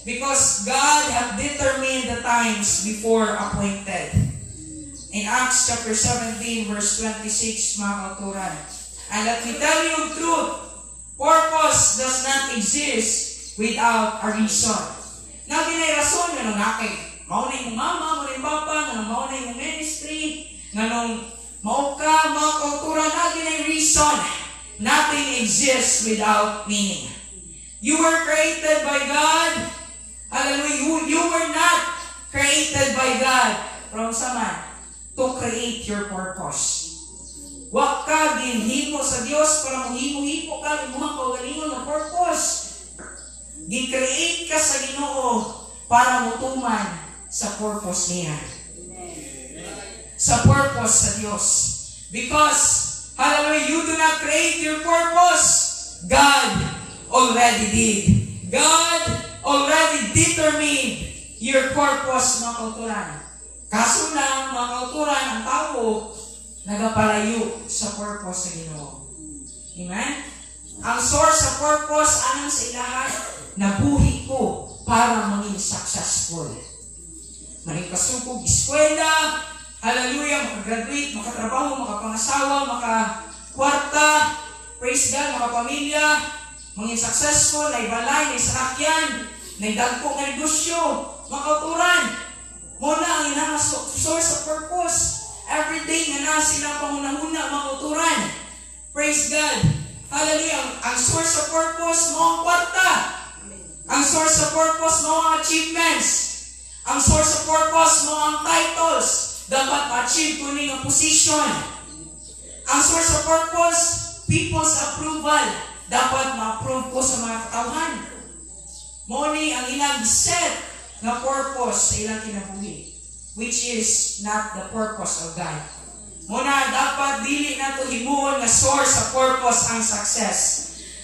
Because God hath determined the times before appointed. In Acts chapter 17, verse 26, mga kauturan. And let me tell you the truth, purpose does not exist without a reason. Na ginay rason, nga nung nakay, mauna yung mama, mauna yung papa, nga mauna yung ministry, nga nung mauka, mga kauturan, na ginay reason. Nothing exists without meaning. You were created by God. Hallelujah. You were not created by God from saman to create your purpose. Wa ka ginhimo sa Dios para mahimo-himo ka imuhang kaugalingon ng purpose. Gi-create ka sa Ginoo para mutuman sa purpose niya. Sa purpose sa Dios. Because hallelujah, you do not create your purpose. God already did. God already determined your purpose, mga kauturan. Kaso lang, mga kauturan, ang tao, nagapalayo sa purpose sa Ginoo. Amen? Ang source sa purpose, anong sa ilahan? Nabuhi ko para maging successful. Maningkasupog, eskwela, hallelujah, makagraduate, makatrabaho, makapangasawa, makakwarta, praise God, makapamilya, maging successful, naibalay, naisakyan, naidagpo ng negosyo, makauturan. Muna ang inang source of purpose. Every day nga na sila panguna-una, makauturan. Praise God. Hallelujah. Ang source of purpose mo ang kwarta. Ang source of purpose mo ang achievements. Ang source of purpose mo ang titles. Dapat ma-achieve ko ning position. Ang source of purpose, people's approval. Dapat ma-approve ko sa mga katawhan. Moni ang ilang set na purpose sa ilang kinabuhi, which is not the purpose of God. Muna, dapat dili na ito himuon na source sa purpose ang success.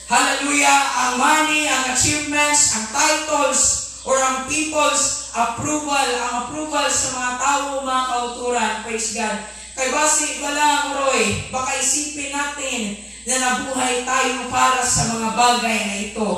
Hallelujah! Ang money, ang achievements, ang titles, or ang people's approval, ang approval sa mga tao, mga kauturan, praise God. Kay basi ka lang, Roy, baka isipin natin na nabuhay tayo para sa mga bagay na ito.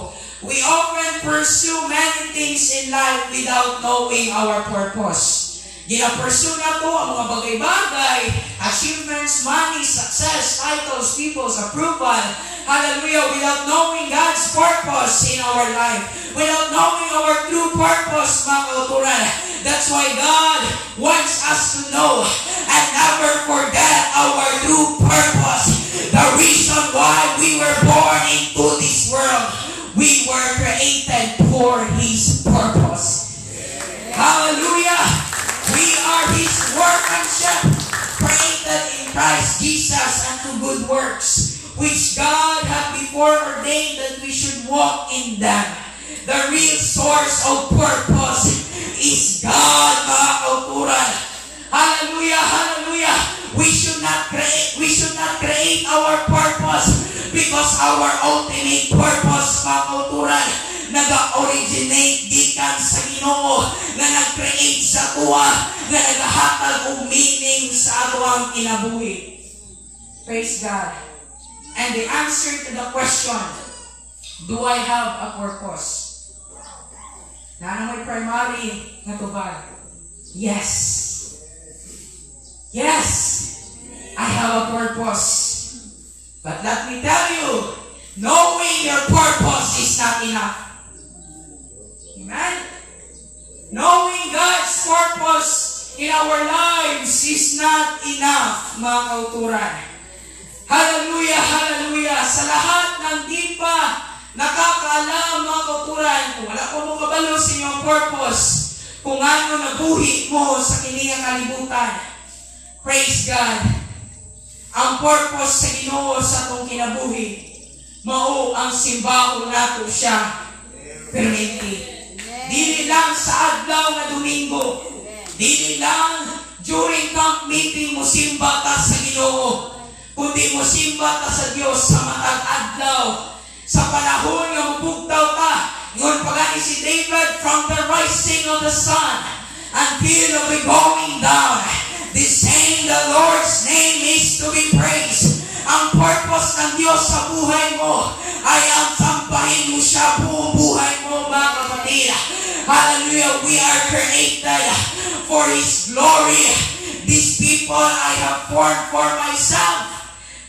We often pursue many things in life without knowing our purpose. Gina-pursue na to ang mga bagay-bagay, achievements, money, success, titles, people's approval, hallelujah, without knowing God's purpose in our life, without knowing our true purpose, mga kauturan. That's why God wants us to know and never forget our true purpose. The reason why we were born into this world, we were created for His purpose. Hallelujah! We are His workmanship, created in Christ Jesus unto good works, which God had before ordained that we should walk in them. The real source of purpose is God, mga kauturan. Hallelujah! Hallelujah! We should not create our purpose because our ultimate purpose, mga kauturan, naga-originate gikan sa Ginoo na nag-create sa tuwa na nagahatag og meaning sa ato ang kinabuhi. Praise God. And the answer to the question, do I have a purpose? Na may primary na tubag. Yes. Yes. I have a purpose. But let me tell you, knowing your purpose is not enough. Amen? Knowing God's purpose in our lives is not enough, mga kauturan. Hallelujah, hallelujah. Sa lahat ng di pa nakakaalam, mga kauturan, kung wala ko mo kabalo sa inyong purpose, kung ano nabuhi mo sa kiningang kalibutan. Praise God. Ang purpose sa Ginoo sa itong kinabuhi, mao ang simbaho nato siya permanente. Dili lang sa adlaw na Domingo. Dili lang during camp meeting mo simba ta sa Ginoo. Kundi mo simba ta sa Dios sa matag adlaw. Sa panahon nga mubugtaw ta, ngon pagani si David, from the rising of the sun until the going down, the saying the Lord's name is to be praised. Ang purpose ng Diyos sa buhay mo ay ang sampahin mo siya buong buhay mo, mga kapatid. Hallelujah, we are created for His glory. These people I have formed for myself.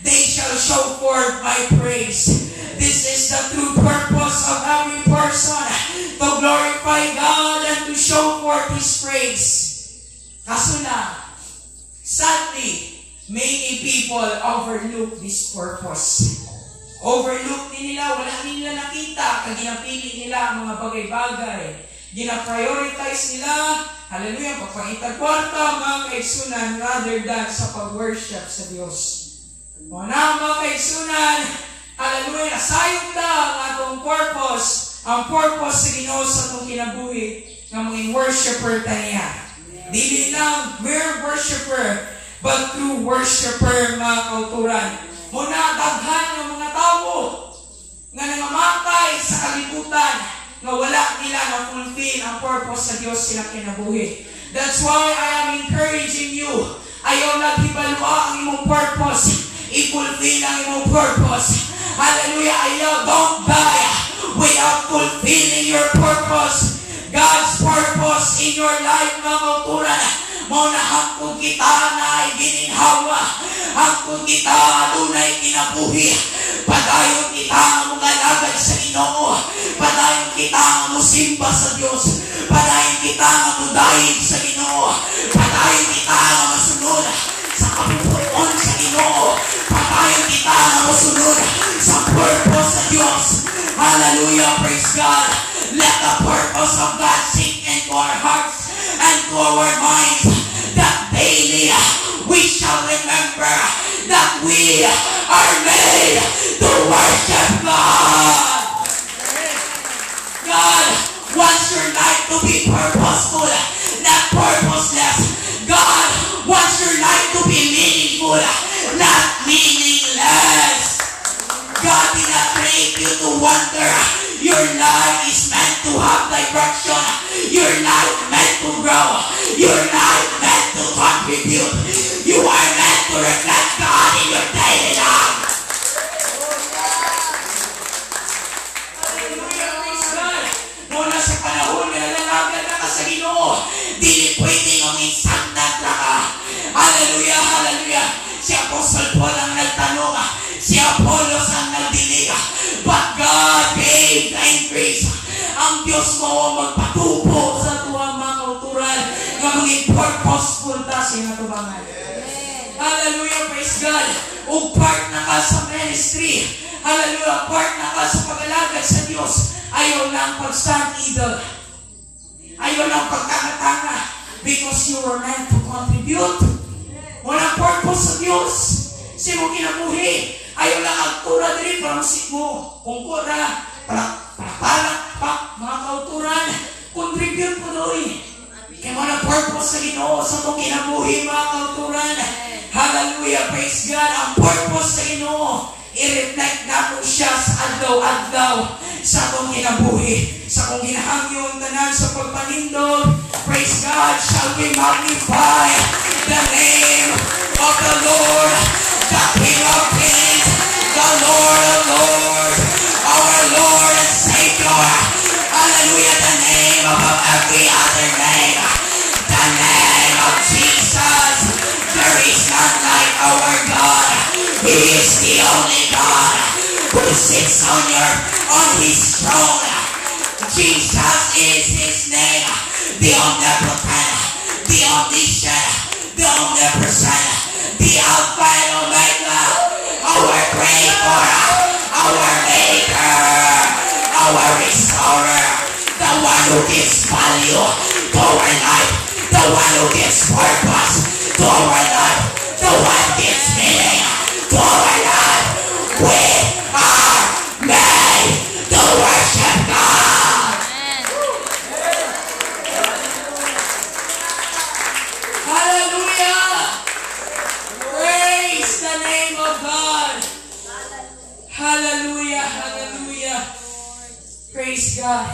They shall show forth my praise. This is the true purpose of every person, to glorify God and to show forth His praise. Kaso na, sadly, many people overlook this purpose. Overlook din nila, wala nila nakita, kag ginapili nila ang mga bagay-bagay. Gina-prioritize nila, hallelujah, pagpangitag kwarta, mga kaigsunan, rather than sa pag-worship sa Diyos. Muna, mga kaigsunan, hallelujah, nasayog lang ang atong purpose, ang purpose sa Ginoo sa atong kinabuhi, ng mga worshiper tayo. Dili lang mere worshiper, but true worshiper, mga kauturan. Muna, daghan ng mga tao. nga nangamakay sa kalibutan nga wala nila na fulfill ang purpose sa Dios silang kinabuhi. That's why I am encouraging you. Ayaw naghibalwa ang imong purpose. I-fulfill ang imong purpose. Hallelujah. Ayaw, don't die without fulfilling your purpose. God's purpose in your life, mga kauturan, mo na hangtod kita na gininhawa, hangtod kita dunay kinabuhi. Padayon kita ang mga lagad sa Ginoo, padayon kita ang musimba sa Dios, padayon kita ang mudayin sa Ginoo, padayon kita ang masunod sa kapupuan sa Ginoo, padayon kita ang masunod sa purpose sa Dios. Hallelujah, praise God. Let the purpose of God sink into our hearts and to our minds, that daily we shall remember that we are made to worship God. God wants your life to be purposeful, not purposeless. God wants your life to be meaningful, not meaningless. God did not create you to wonder. Your life is meant to have direction. Your life meant to grow. Your life meant to contribute. You are meant to reflect God in your daily life. Hallelujah, praise God. Mula sa panahon na nalalagan na ka sa Ginoo, di pwedeng uminsan na ka. Hallelujah, hallelujah. Si Apostle Paul ang nagtanong, si Apollos ang nagdinig, but God gave the increase. Ang Diyos mo magpatubo sa tuwa mga kauturan nga maging purposeful ta siya natubangan. Hallelujah, praise God. O part na ka sa ministry. Hallelujah, part na ka sa pag-alagad sa Diyos. Ayaw lang pag-stand idol. Ayaw lang pagtanga-tanga. Because you were meant to contribute. Walang purpose sa Diyos. Si mo kinabuhi. Ayaw lang agtura diri para musik mo. Kung kura, mga kauturan, contribute mo doon. Kaya mo na purpose sa Ginoo sa itong kinabuhi, mga kauturan. Hallelujah, praise God. Ang purpose sa Ginoo, i-reflect natin siya sa adlaw-adlaw sa itong kinabuhi. Sa kong ginahangyon tanan sa pagpanindog, praise God, shall we magnify the name of the Lord, the King of Kings, the Lord of Lords, our Lord and Savior. Hallelujah, the name above every other name, the name of Jesus. There is none like our God. He is the only God who sits on his throne. Jesus is his name, the omnipotent, the omniscient, the omnipresent, the Alpha and Omega, our Creator, our Maker, our Restorer, the one who gives value to our life, the one who gives purpose to our life, the one who gives meaning to our life. We are made to worship God. Hallelujah! Praise the name of God. Hallelujah, hallelujah. Praise God.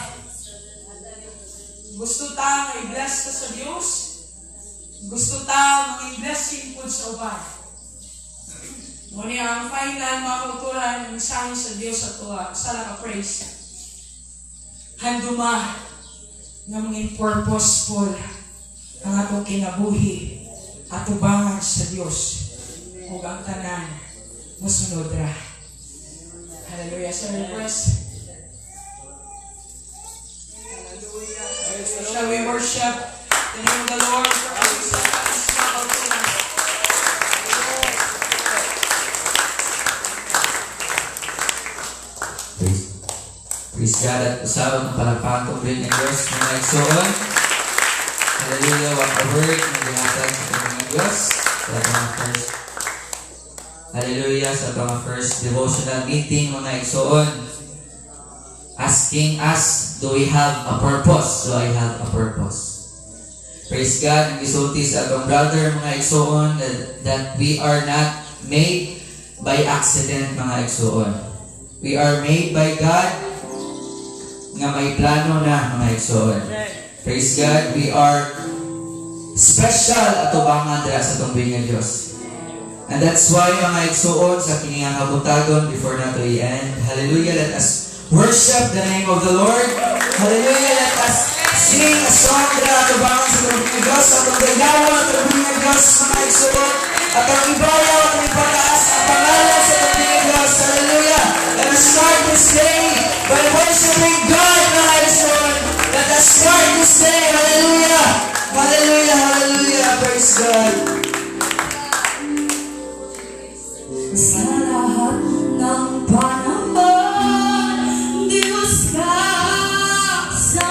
Gusto ta nga i-bless ka sa Diyos? Gusto ta nga i-blessing po sa uban? Ngunit ang final, mga kauturan, ang mensahe sa Diyos sa tuwa, sa laka-praise. Handuma nga maging purposeful ang atong kinabuhi at ubangan sa Diyos ug ang tanan musunod ra. Hallelujah. Sa request. Hallelujah. Shall we worship the name of the Lord for our seconds? Praise God at usapan ng palakpakan kong rin ng Diyos mga igsoon. Hallelujah, what a word na dinatag sa mga Diyos. Hallelujah, sa mga first devotional meeting mga igsoon. Asking us, do we have a purpose? Do I have a purpose? Praise God, nag-isulti sa atong brother mga igsoon that we are not made by accident mga igsoon. We are made by God nga may plano na mga igsoon. Praise God, we are special atubangan dira sa tumbing ng Diyos. And that's why mga igsoon sa kini nga kabutagon before na to end. Hallelujah, let us worship the name of the Lord. Hallelujah, let us sing a song dira atubangan sa tumbing ng Diyos. At ang gayawa sa tumbing ng Diyos mga igsoon. At ang ibayaw at ang ipataas ang pangalan sa tumbing ng Diyos. Hallelujah. Let us start this day by worshiping God mga igsoon. Let us start this day. Hallelujah. Hallelujah, hallelujah. Praise God. Sa lahat ng panahon, Diyos ka sa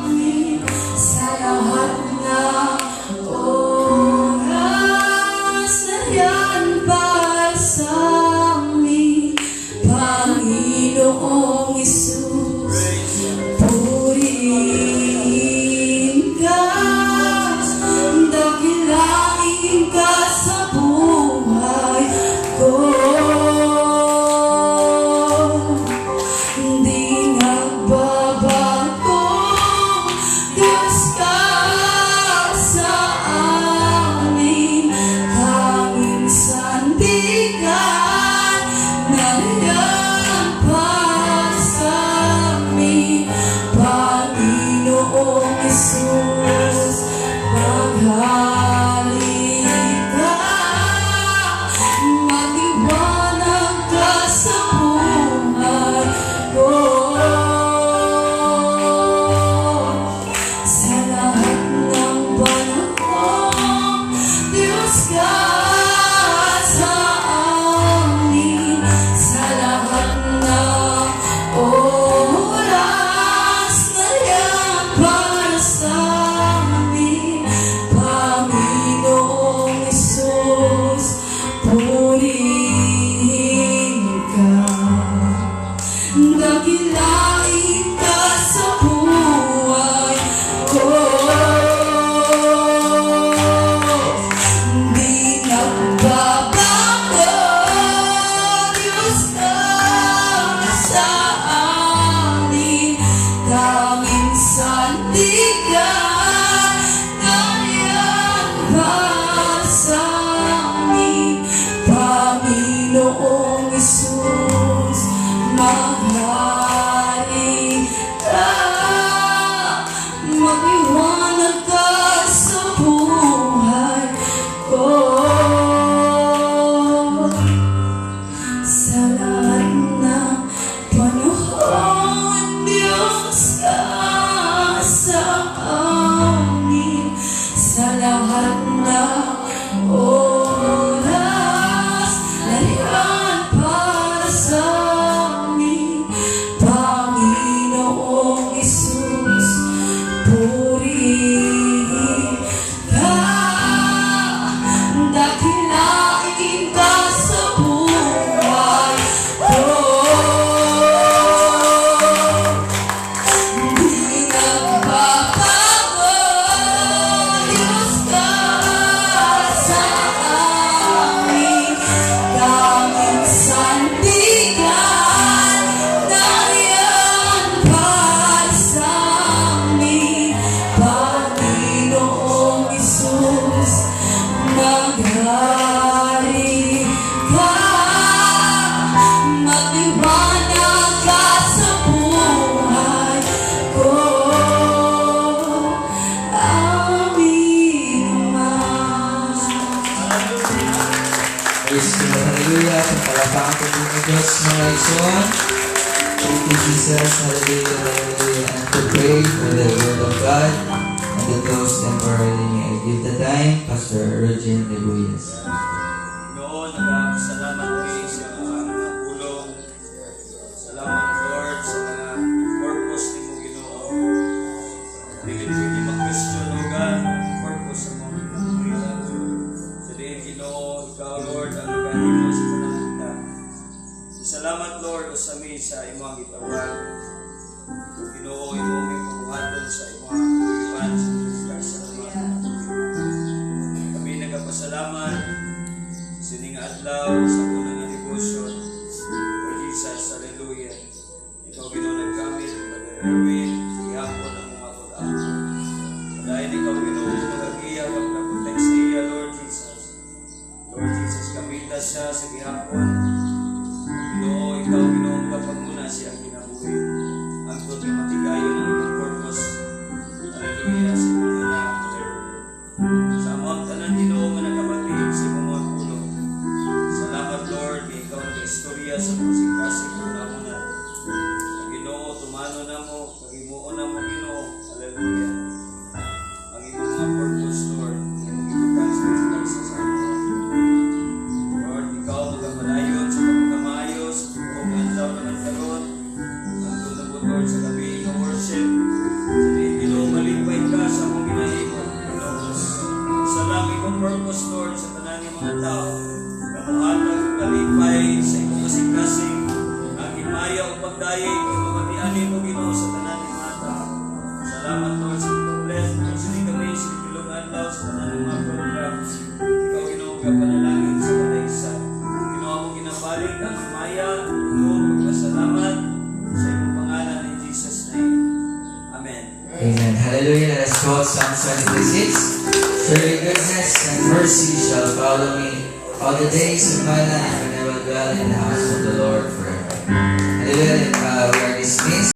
amin. Sa lahat ng oras na yan para sa amin, Panginoong Isus, purihin ka, dakilain ka sa buhay ko. Hindi nagbabago, Diyos ka sa amin, tanging sandigan na yan para sa amin, Panginoong Isus, maghalik ka, maliwanag ka sa buhay ko. Sa lahat ng panahon, Diyos ka sa amin. Sa lahat ng oras na yan para sa amin, Panginoong Isus, purihin ka, dakilain ka sa buhay ko. Di nagbabago, Diyos ka sa amin, tanging sandigan na yan para sa amin, Panginoong Isus, maghari ka, magliwanag ka sa buhay ko. Sa lahat ng panahon, Diyos ka sa amin. Sa lahat ng oras na yan para sa amin, Panginoong Isus, purihin ka, dakilain ka sa buhay ko. Di nagbabago, Diyos ka sa amin, tanging sandigan na yan para sa amin, Panginoong Isus, maghari ka, magliwanag ka sa buhay ko. Amin, Ama. Praise God. Hallelujah. Pagpalapakan po po ng Diyos mga igsoon. Thank you, Jesus. Hallelujah. Hallelujah. And to pray for the word of God and the close temporarily. I give the time, Pastor Roger Nebuyas. Noon, nagpapasalamat kayo sa mga pulong. Salamat, Lord, sa mga purpose ni mo Ginoo. Dili pwede mag-question, O God, ang purpose sa mga ginagawa. Sa diin, Ginoo, ikaw, Lord, ang nagani mo sa panahon. Salamat, Lord, sa mi sa imong gitawan. Ginoo, imong may pagbuhaton sa imong kulipan sa mga. Kami nagpapasalamat Erwin, sa gihapon ang mga kulang. Dahil ikaw Ginoo magagiya kag nag-protect sa iya, Lord Jesus. Lord Jesus, kamita siya sa gihapon. Ginoo, ikaw Ginoo magpagmuna siya ang kinabuhi. Ang tuot nga matigayon ang imong purpose. Hallelujah, sa imong anak, Lord. Sa among tanan Ginoo nga nakabatid sa imong mga pulong. Salamat Lord, kay ikaw nag-istorya sa musik-kasik una-una. Ginoo, tumano na mo, kagimuon na mo Ginoo. Hallelujah. Ang imong mga purpose, Lord, ang imong ipag-translate sa sarili. Lord, ikaw magkapalayon sa pagkamayo, sa buong andaw na nagkaroon. Ang tulabot, Lord, sa gabi ng worship. Sa diin, Ginoo, malipay ka sa among ginahimo. Ginoo, sa langit kong purpose, Lord, sa tanan ng mga tao. Kamuhatag, kalipay, sa imong kasing-kasing, ang himaya o pagdayay, pagmamatianin mo, Ginoo, sa tanan ng mga tao. Salamat, Lord, sa bless. Sili kami, sili kilungan daw sa tanan ng mga programs. Ikaw, Ginoo, kapanalangin sa kalaysa. Ginoo, mo ginabalik ang himaya, Ginoo, magpasalamat sa imong pangalan in Jesus' name. Amen. Amen. Hallelujah. Let us quote Psalm 26. Surely goodness and mercy shall follow me all the days of my life, and I will dwell in the house of the Lord forever. Hallelujah. We are dismissed.